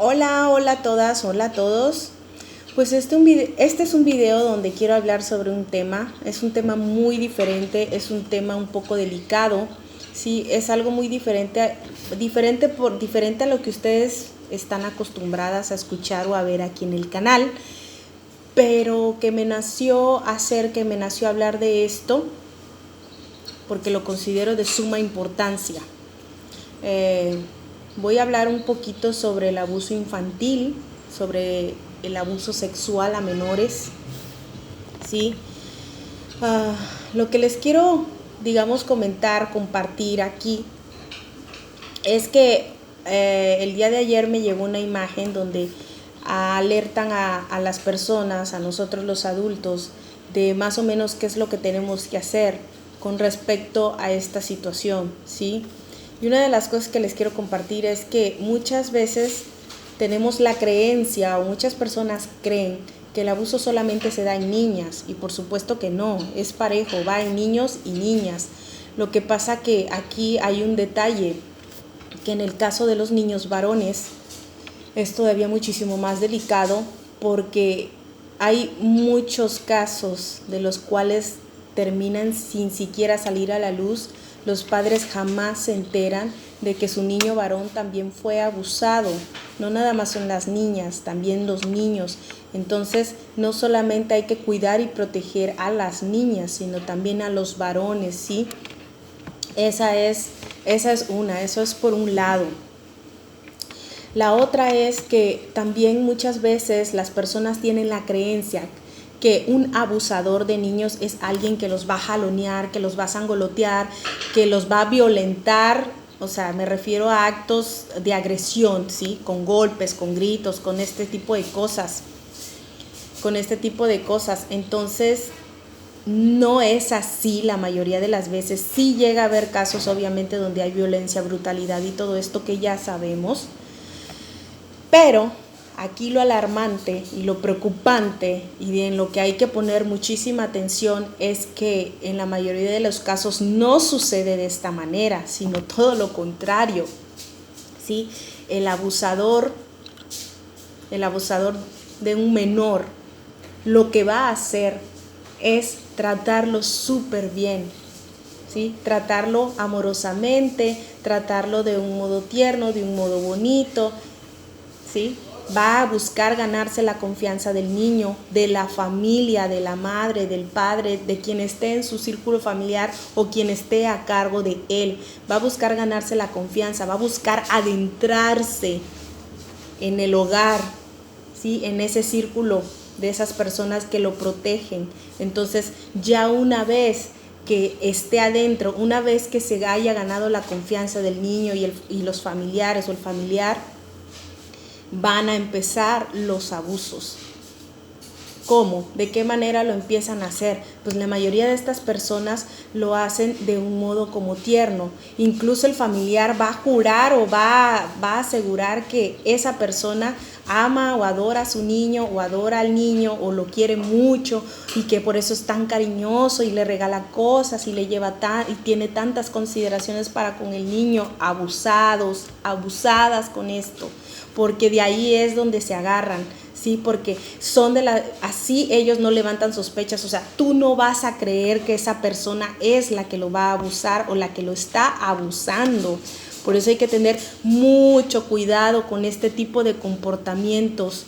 Hola, hola a todas, hola a todos. Pues este es un video donde quiero hablar sobre un tema. Es un tema muy diferente, es un tema un poco delicado. Sí, es algo muy diferente a lo que ustedes están acostumbradas a escuchar o a ver aquí en el canal. Pero que me nació hablar de esto porque lo considero de suma importancia. Voy a hablar un poquito sobre el abuso infantil, sobre el abuso sexual a menores, ¿sí? Lo que les quiero, comentar, compartir aquí, es que el día de ayer me llegó una imagen donde alertan a las personas, a nosotros los adultos, de más o menos qué es lo que tenemos que hacer con respecto a esta situación, ¿sí? Y una de las cosas que les quiero compartir es que muchas veces tenemos la creencia, o muchas personas creen, que el abuso solamente se da en niñas, y por supuesto que no, es parejo, va en niños y niñas. Lo que pasa que aquí hay un detalle, que en el caso de los niños varones es todavía muchísimo más delicado, porque hay muchos casos de los cuales terminan sin siquiera salir a la luz. Los padres jamás se enteran de que su niño varón también fue abusado. No nada más son las niñas, también los niños. Entonces, no solamente hay que cuidar y proteger a las niñas, sino también a los varones, ¿sí? Eso es por un lado. La otra es que también muchas veces las personas tienen la creencia que un abusador de niños es alguien que los va a jalonear, que los va a sangolotear, que los va a violentar. O sea, me refiero a actos de agresión, ¿sí? Con golpes, con gritos, con este tipo de cosas. Entonces, no es así la mayoría de las veces. Sí llega a haber casos, obviamente, donde hay violencia, brutalidad y todo esto que ya sabemos. Pero aquí lo alarmante y lo preocupante, y en lo que hay que poner muchísima atención, es que en la mayoría de los casos no sucede de esta manera, sino todo lo contrario, ¿sí? El abusador de un menor, lo que va a hacer es tratarlo súper bien, ¿sí? Tratarlo amorosamente, tratarlo de un modo tierno, de un modo bonito, ¿sí? Va a buscar ganarse la confianza del niño, de la familia, de la madre, del padre, de quien esté en su círculo familiar o quien esté a cargo de él. Va a buscar ganarse la confianza, va a buscar adentrarse en el hogar, ¿sí? En ese círculo de esas personas que lo protegen. Entonces, ya una vez que esté adentro, una vez que se haya ganado la confianza del niño y los familiares o el familiar, van a empezar los abusos. ¿Cómo? ¿De qué manera lo empiezan a hacer? Pues la mayoría de estas personas lo hacen de un modo como tierno. Incluso el familiar va a jurar o va a asegurar que esa persona ama o adora a su niño o adora al niño o lo quiere mucho y que por eso es tan cariñoso y le regala cosas y le lleva y tiene tantas consideraciones para con el niño. Abusadas con esto, porque de ahí es donde se agarran, ¿sí? Porque así ellos no levantan sospechas. O sea, tú no vas a creer que esa persona es la que lo va a abusar o la que lo está abusando. Por eso hay que tener mucho cuidado con este tipo de comportamientos.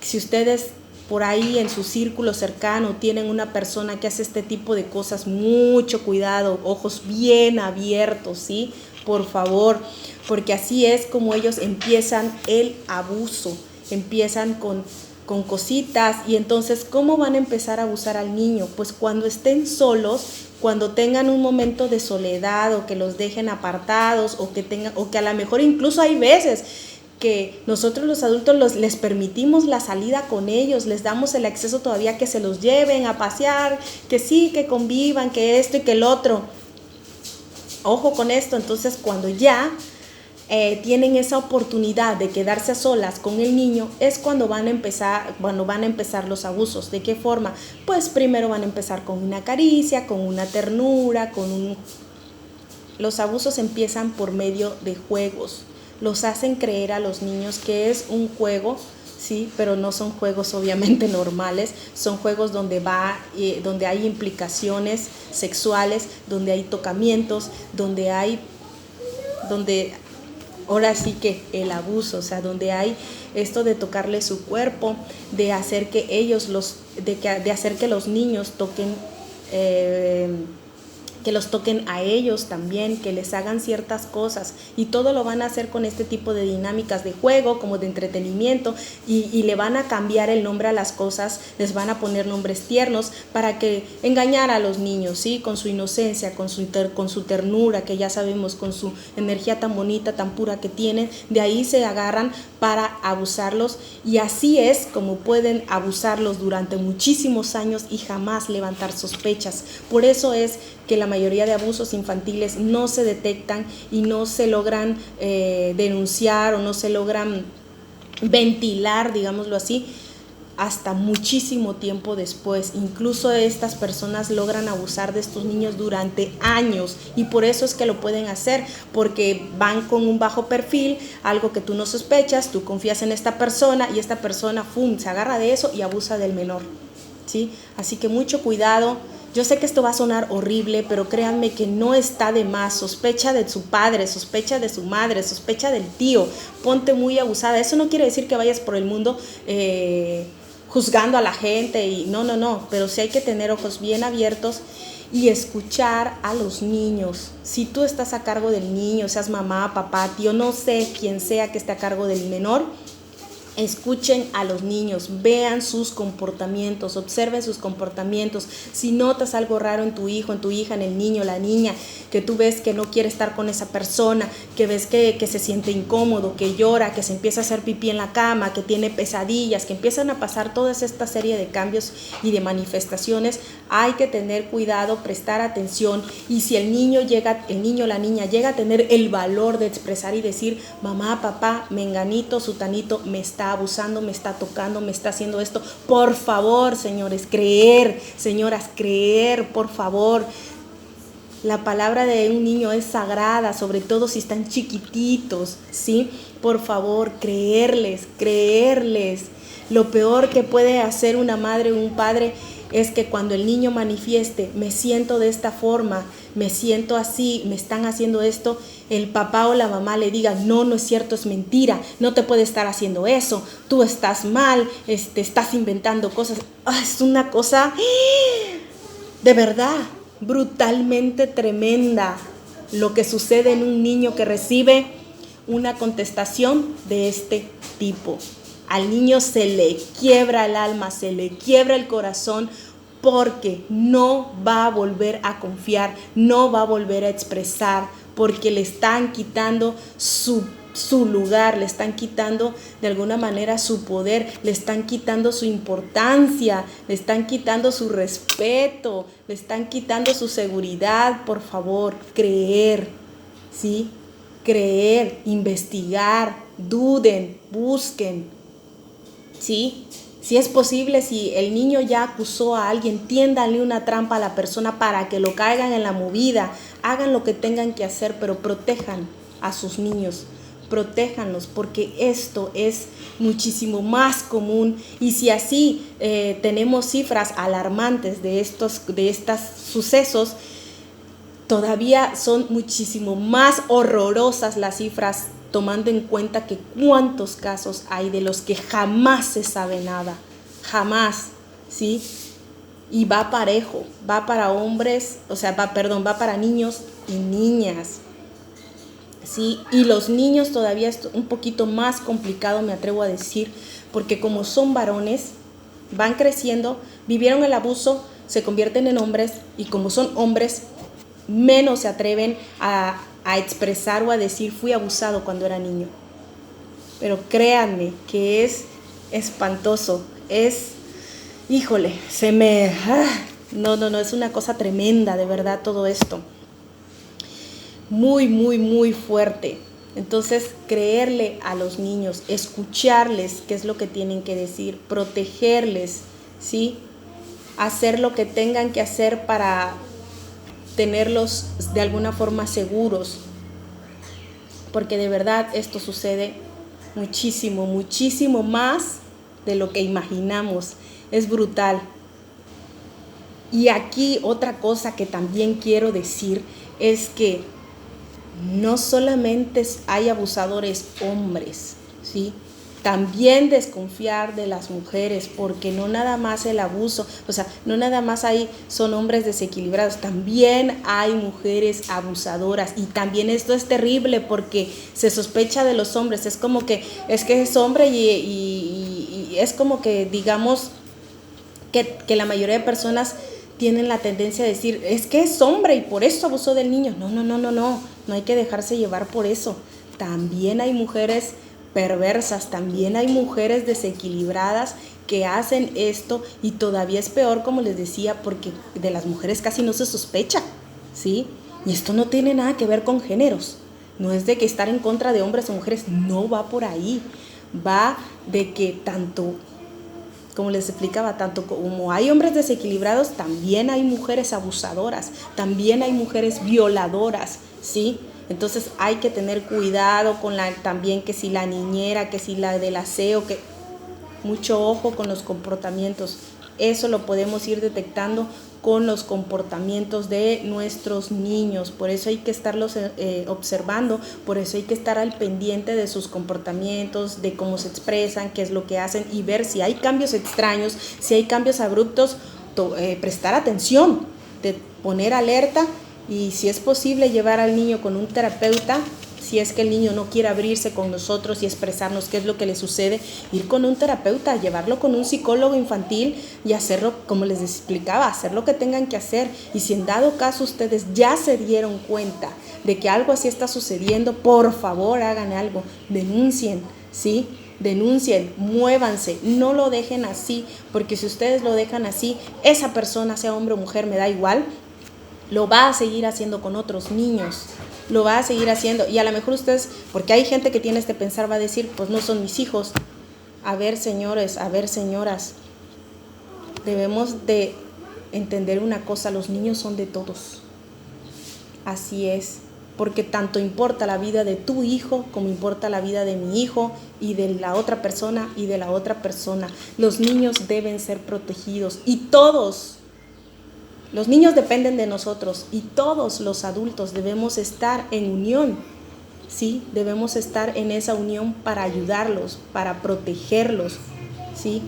Si ustedes por ahí en su círculo cercano tienen una persona que hace este tipo de cosas, mucho cuidado, ojos bien abiertos, ¿sí? Por favor, porque así es como ellos empiezan el abuso. Empiezan con cositas, y entonces, ¿cómo van a empezar a abusar al niño? Pues cuando estén solos, cuando tengan un momento de soledad, o que los dejen apartados, o que a lo mejor incluso hay veces que nosotros los adultos les permitimos la salida con ellos, les damos el acceso todavía, que se los lleven a pasear, que sí, que convivan, que esto y que el otro. Ojo con esto. Entonces, cuando ya tienen esa oportunidad de quedarse a solas con el niño, es cuando van a empezar los abusos. ¿De qué forma? Pues primero van a empezar con una caricia, con una ternura, Los abusos empiezan por medio de juegos, los hacen creer a los niños que es un juego, sí, pero no son juegos obviamente normales, son juegos donde hay implicaciones sexuales, donde hay tocamientos, donde ahora sí que el abuso, o sea, donde hay esto de tocarle su cuerpo, de hacer que de hacer que los niños toquen, que los toquen a ellos también, que les hagan ciertas cosas, y todo lo van a hacer con este tipo de dinámicas de juego, como de entretenimiento, y le van a cambiar el nombre a las cosas, les van a poner nombres tiernos para que engañar a los niños, ¿sí? Con su inocencia, con su ternura, que ya sabemos, con su energía tan bonita, tan pura que tienen, de ahí se agarran para abusarlos, y así es como pueden abusarlos durante muchísimos años y jamás levantar sospechas. Por eso es que la mayoría de abusos infantiles no se detectan y no se logran denunciar o no se logran ventilar, digámoslo así, hasta muchísimo tiempo después. Incluso estas personas logran abusar de estos niños durante años, y por eso es que lo pueden hacer, porque van con un bajo perfil, algo que tú no sospechas, tú confías en esta persona y esta persona se agarra de eso y abusa del menor, ¿sí? Así que mucho cuidado. Yo sé que esto va a sonar horrible, pero créanme que no está de más. Sospecha de su padre, sospecha de su madre, sospecha del tío. Ponte muy abusada. Eso no quiere decir que vayas por el mundo juzgando a la gente. No. Pero sí hay que tener ojos bien abiertos y escuchar a los niños. Si tú estás a cargo del niño, seas mamá, papá, tío, no sé quién sea que esté a cargo del menor, escuchen a los niños, vean sus comportamientos, observen sus comportamientos. Si notas algo raro en tu hijo, en tu hija, en el niño, la niña, que tú ves que no quiere estar con esa persona, que ves que se siente incómodo, que llora, que se empieza a hacer pipí en la cama, que tiene pesadillas, que empiezan a pasar toda esta serie de cambios y de manifestaciones, hay que tener cuidado, prestar atención. Y si el niño o la niña llega a tener el valor de expresar y decir: mamá, papá, menganito, sutanito me está abusando, me está tocando, me está haciendo esto, por favor, señores, señoras, creer, por favor. La palabra de un niño es sagrada, sobre todo si están chiquititos, ¿sí? Por favor, creerles. Lo peor que puede hacer una madre o un padre es que cuando el niño manifieste: me siento de esta forma, me siento así, me están haciendo esto, el papá o la mamá le diga: no es cierto, es mentira, no te puede estar haciendo eso, tú estás mal, estás inventando cosas. Es una cosa de verdad brutalmente tremenda lo que sucede en un niño que recibe una contestación de este tipo. Al niño se le quiebra el alma, se le quiebra el corazón, porque no va a volver a confiar, no va a volver a expresar, porque le están quitando su lugar, le están quitando de alguna manera su poder, le están quitando su importancia, le están quitando su respeto, le están quitando su seguridad. Por favor, creer, ¿sí? Creer, investigar, duden, busquen, ¿sí? Si es posible, si el niño ya acusó a alguien, tiéndanle una trampa a la persona para que lo caigan en la movida, hagan lo que tengan que hacer, pero protejan a sus niños, protéjanlos, porque esto es muchísimo más común. Y si así tenemos cifras alarmantes de estos sucesos, todavía son muchísimo más horrorosas las cifras, tomando en cuenta que cuántos casos hay de los que jamás se sabe nada, jamás, ¿sí? Y va parejo, va para hombres, va para niños y niñas, ¿sí? Y los niños todavía es un poquito más complicado, me atrevo a decir, porque como son varones, van creciendo, vivieron el abuso, se convierten en hombres, y como son hombres, menos se atreven a expresar o a decir: fui abusado cuando era niño. Pero créanme que es espantoso, híjole, no, es una cosa tremenda, de verdad, todo esto. Muy, muy, muy fuerte. Entonces, creerle a los niños, escucharles qué es lo que tienen que decir, protegerles, ¿sí? Hacer lo que tengan que hacer para tenerlos de alguna forma seguros. porque de verdad esto sucede muchísimo, muchísimo más de lo que imaginamos. Es brutal. Y aquí otra cosa que también quiero decir es que no solamente hay abusadores hombres, ¿sí? También desconfiar de las mujeres, porque no nada más el abuso, o sea, no nada más son hombres desequilibrados, también hay mujeres abusadoras, y también esto es terrible porque se sospecha de los hombres, es como que es hombre y es como que digamos que la mayoría de personas tienen la tendencia a decir, es que es hombre y por eso abusó del niño. No hay que dejarse llevar por eso. También hay mujeres perversas, también hay mujeres desequilibradas que hacen esto, y todavía es peor, como les decía, porque de las mujeres casi no se sospecha, ¿sí? Y esto no tiene nada que ver con géneros. No es de que estar en contra de hombres o mujeres, no va por ahí. Va de que tanto, como les explicaba, tanto como hay hombres desequilibrados, también hay mujeres abusadoras, también hay mujeres violadoras, ¿sí? Entonces hay que tener cuidado con también que si la niñera, que si la del aseo, que mucho ojo con los comportamientos. Eso lo podemos ir detectando con los comportamientos de nuestros niños. Por eso hay que estarlos observando, por eso hay que estar al pendiente de sus comportamientos, de cómo se expresan, qué es lo que hacen, y ver si hay cambios extraños, si hay cambios abruptos, prestar atención, de poner alerta, y si es posible llevar al niño con un terapeuta. Si es que el niño no quiere abrirse con nosotros y expresarnos qué es lo que le sucede, ir con un terapeuta, llevarlo con un psicólogo infantil y hacerlo, como les explicaba, hacer lo que tengan que hacer. Y si en dado caso ustedes ya se dieron cuenta de que algo así está sucediendo, por favor hagan algo, denuncien, ¿sí? Denuncien, muévanse, no lo dejen así, porque si ustedes lo dejan así, esa persona, sea hombre o mujer, me da igual, lo va a seguir haciendo con otros niños. Lo va a seguir haciendo, y a lo mejor ustedes, porque hay gente que tiene este pensar, va a decir, pues no son mis hijos. A ver, señores, a ver, señoras, debemos de entender una cosa, los niños son de todos. Así es, porque tanto importa la vida de tu hijo como importa la vida de mi hijo y de la otra persona y de la otra persona. Los niños deben ser protegidos, y todos. Los niños dependen de nosotros, y todos los adultos debemos estar en unión, ¿sí? Debemos estar en esa unión para ayudarlos, para protegerlos, ¿sí?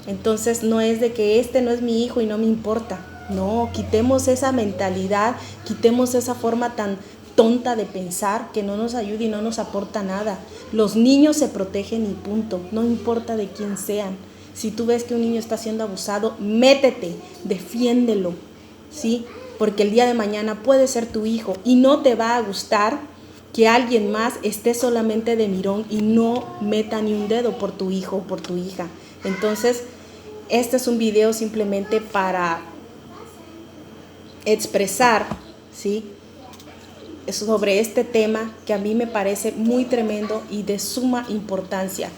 Entonces no es de que este no es mi hijo y no me importa. No, quitemos esa mentalidad, quitemos esa forma tan tonta de pensar que no nos ayuda y no nos aporta nada. Los niños se protegen y punto, no importa de quién sean. Si tú ves que un niño está siendo abusado, métete, defiéndelo, ¿sí? Porque el día de mañana puede ser tu hijo y no te va a gustar que alguien más esté solamente de mirón y no meta ni un dedo por tu hijo o por tu hija. Entonces, este es un video simplemente para expresar, ¿sí?, sobre este tema que a mí me parece muy tremendo y de suma importancia.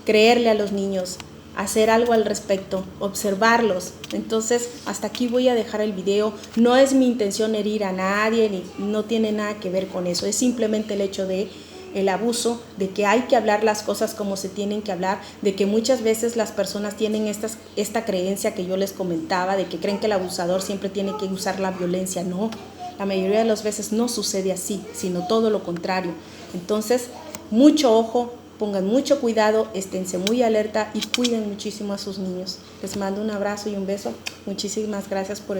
Creerle a los niños, hacer algo al respecto, observarlos. Entonces, hasta aquí voy a dejar el video. No es mi intención herir a nadie, ni no tiene nada que ver con eso. Es simplemente el hecho de el abuso, de que hay que hablar las cosas como se tienen que hablar, de que muchas veces las personas tienen esta creencia que yo les comentaba, de que creen que el abusador siempre tiene que usar la violencia. No, la mayoría de las veces no sucede así, sino todo lo contrario. Entonces, mucho ojo, pongan mucho cuidado, esténse muy alerta y cuiden muchísimo a sus niños. Les mando un abrazo y un beso. Muchísimas gracias por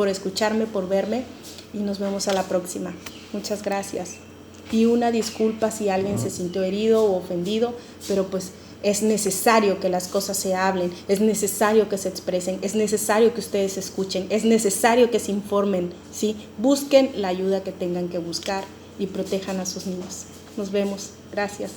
escucharme, por verme, y nos vemos a la próxima. Muchas gracias. Y una disculpa si alguien se sintió herido o ofendido, pero pues es necesario que las cosas se hablen, es necesario que se expresen, es necesario que ustedes escuchen, es necesario que se informen, ¿sí? Busquen la ayuda que tengan que buscar y protejan a sus niños. Nos vemos. Gracias.